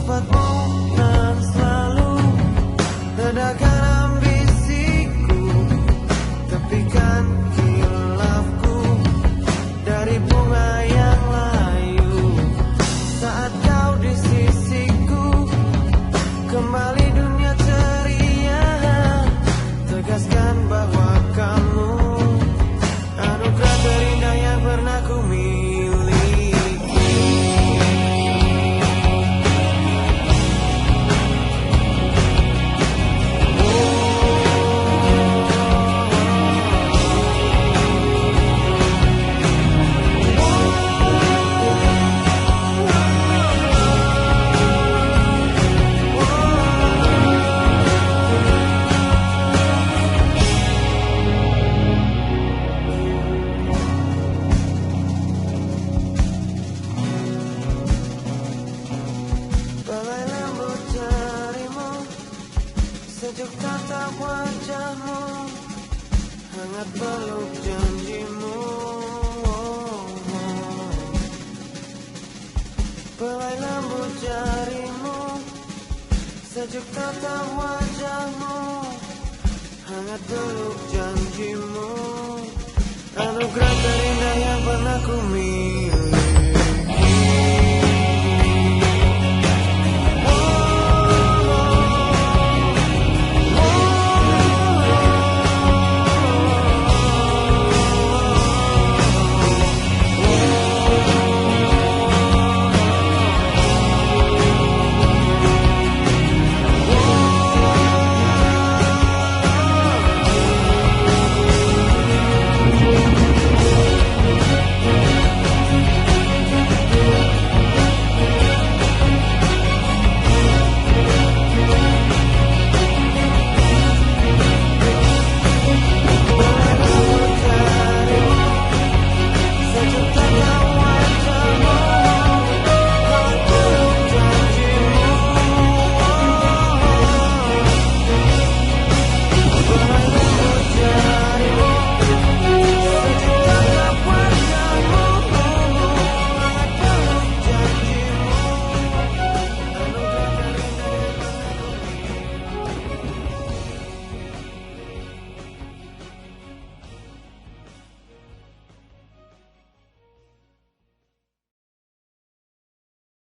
sifatmu yang selalu redakan ambisiku, tepikan khilafku dari bunga yang layu. Saat kau di sisiku, kembali dunia ceria, tegaskan bahwa kamu anugerah terindah yang pernah ku miliki. Bagai lembut jarimu, sejuk tatap wajahmu, hangat peluk janjimu. Bagai lembut jarimu, sejuk tatap wajahmu, hangat peluk janjimu, anugerah terindah yang pernah ku miliki.